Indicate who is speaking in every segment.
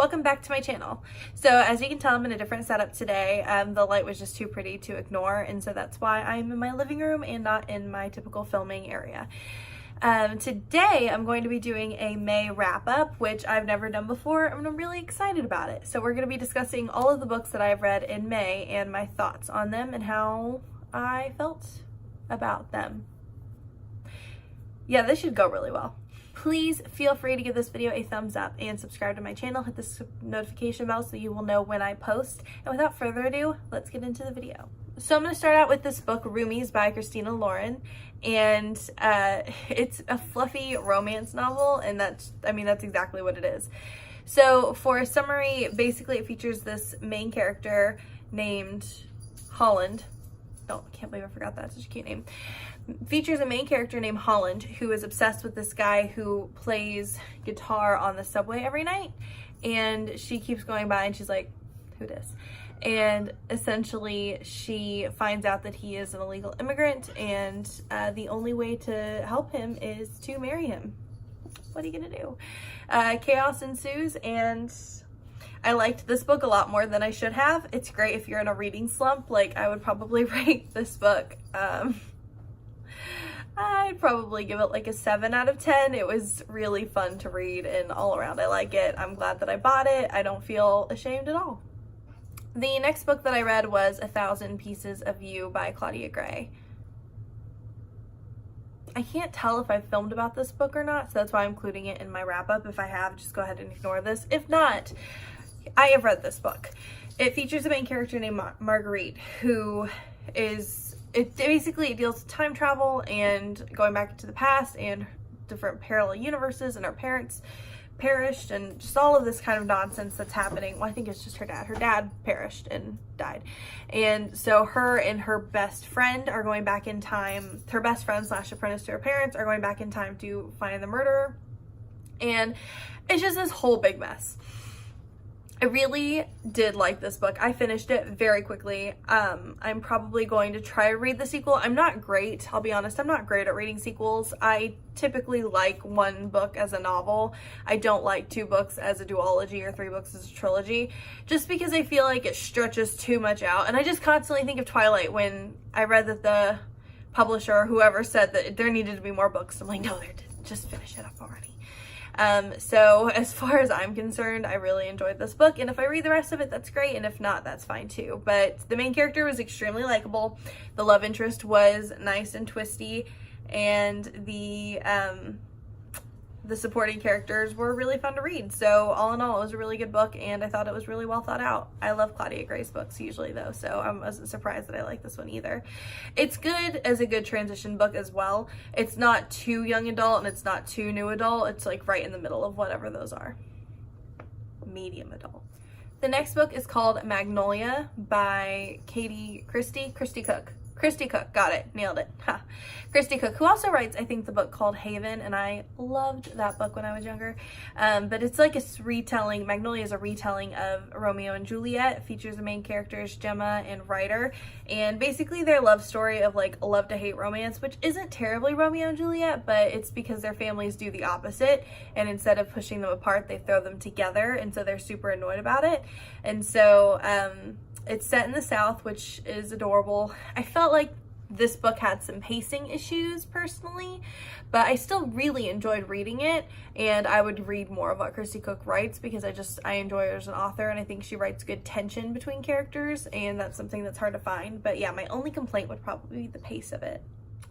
Speaker 1: welcome back to my channel. So as you can tell, I'm in a different setup today. The light was just too pretty to ignore, and so that's why I'm in my living room and not in my typical filming area. Today I'm going to be doing a May wrap-up, which I've never done before, and I'm really excited about it. So we're going to be discussing all of the books that I've read in May and my thoughts on them and how I felt about them. Yeah, this should go really well. Please feel free to give this video a thumbs up and subscribe to my channel. Hit the notification bell so you will know when I post. And without further ado, let's get into the video. So I'm going to start out with this book, Roomies by Christina Lauren. And it's a fluffy romance novel, and that's exactly what it is. So for a summary, basically it features this main character named Holland. Oh, I can't believe I forgot that. It's such a cute name. Features a main character named Holland who is obsessed with this guy who plays guitar on the subway every night, and she keeps going by and she's like, who dis? And essentially she finds out that he is an illegal immigrant, and the only way to help him is to marry him. What are you gonna do? Chaos ensues, and I liked this book a lot more than I should have. It's great if you're in a reading slump. Like, I would probably rate this book I'd probably give it like a 7 out of 10. It was really fun to read, and all around I like it. I'm glad that I bought it. I don't feel ashamed at all. The next book that I read was 1,000 Pieces of You by Claudia Gray. I can't tell if I filmed about this book or not, so that's why I'm including it in my wrap-up. If I have, just go ahead and ignore this. If not, I have read this book. It features a main character named Marguerite, who is... It deals with time travel and going back into the past and different parallel universes, and her parents perished and just all of this kind of nonsense that's happening. Well, I think it's just her dad. Her dad perished and died. And so her and her best friend are going back in time. Her best friend / apprentice to her parents are going back in time to find the murderer. And it's just this whole big mess. I really did like this book. I finished it very quickly. I'm probably going to try to read the sequel. I'm not great, I'll be honest, I'm not great at reading sequels. I typically like one book as a novel. I don't like 2 books as a duology or 3 books as a trilogy, just because I feel like it stretches too much out. And I just constantly think of Twilight when I read that the publisher or whoever said that there needed to be more books. I'm like, no, there didn't. Just finish it up already. So as far as I'm concerned, I really enjoyed this book, and if I read the rest of it, that's great, and if not, that's fine too. But the main character was extremely likable. The love interest was nice and twisty, and the supporting characters were really fun to read. So all in all, it was a really good book, and I thought it was really well thought out. I love Claudia Gray's books usually though, so I wasn't surprised that I like this one either. It's good as a good transition book as well. It's not too young adult and it's not too new adult. It's like right in the middle of whatever those are. Medium adult. The next book is called Magnolia by Christy Cook, got it, nailed it. Ha. Christy Cook, who also writes, I think, the book called Haven, and I loved that book when I was younger. But it's like a retelling. Magnolia is a retelling of Romeo and Juliet. It features the main characters, Gemma and Ryder, and basically their love story of like a love to hate romance, which isn't terribly Romeo and Juliet, but it's because their families do the opposite, and instead of pushing them apart, they throw them together, and so they're super annoyed about it. And so, it's set in the South, which is adorable. I felt like this book had some pacing issues personally, but I still really enjoyed reading it, and I would read more of what Christy Cook writes because I enjoy her as an author, and I think she writes good tension between characters, and that's something that's hard to find. But yeah, my only complaint would probably be the pace of it.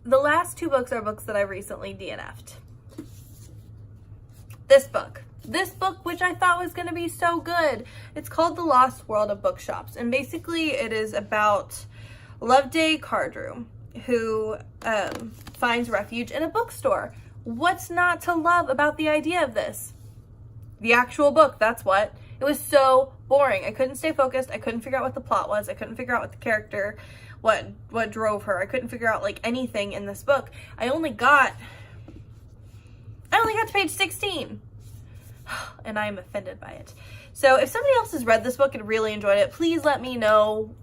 Speaker 1: The last 2 books are books that I recently DNF'd. This book, which I thought was going to be so good. It's called The Lost World of Bookshops, and basically it is about Loveday Cardroom, who finds refuge in a bookstore. What's not to love about the idea of this? The actual book, that's what. It was so boring. I couldn't stay focused. I couldn't figure out what the plot was. I couldn't figure out what the character, what drove her. I couldn't figure out like anything in this book. I only got to page 16. And I am offended by it. So if somebody else has read this book and really enjoyed it, please let me know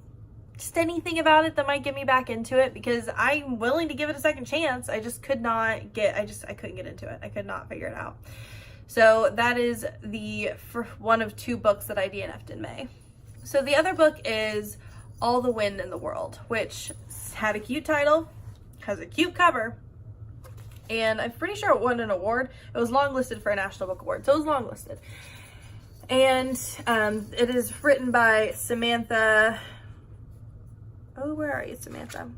Speaker 1: just anything about it that might get me back into it, because I'm willing to give it a second chance. I just could not get, I couldn't get into it. I could not figure it out. So that is one of 2 books that I DNF'd in May. So the other book is All the Wind in the World, which had a cute title, has a cute cover, and I'm pretty sure it won an award. It was longlisted for a National Book Award, so it was longlisted. And it is written by Samantha. Oh, where are you, Samantha?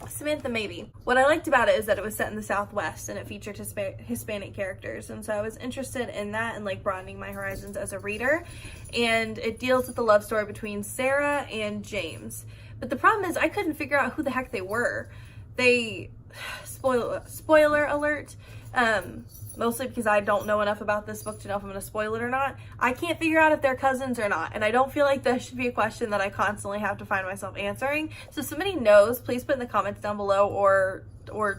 Speaker 1: Samantha maybe. What I liked about it is that it was set in the Southwest and it featured Hispanic characters, and so I was interested in that and like broadening my horizons as a reader. And it deals with the love story between Sarah and James. But the problem is I couldn't figure out who the heck they were. Spoiler alert, mostly because I don't know enough about this book to know if I'm going to spoil it or not. I can't figure out if they're cousins or not, and I don't feel like that should be a question that I constantly have to find myself answering. So if somebody knows, please put in the comments down below or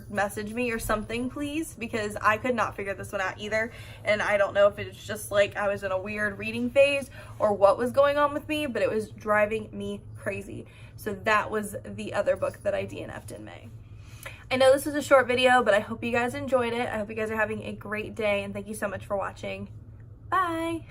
Speaker 1: message me or something, please, because I could not figure this one out either, and I don't know if it's just like I was in a weird reading phase or what was going on with me, but it was driving me crazy. So that was the other book that I DNF'd in May. I know this was a short video, but I hope you guys enjoyed it. I hope you guys are having a great day, and thank you so much for watching. Bye!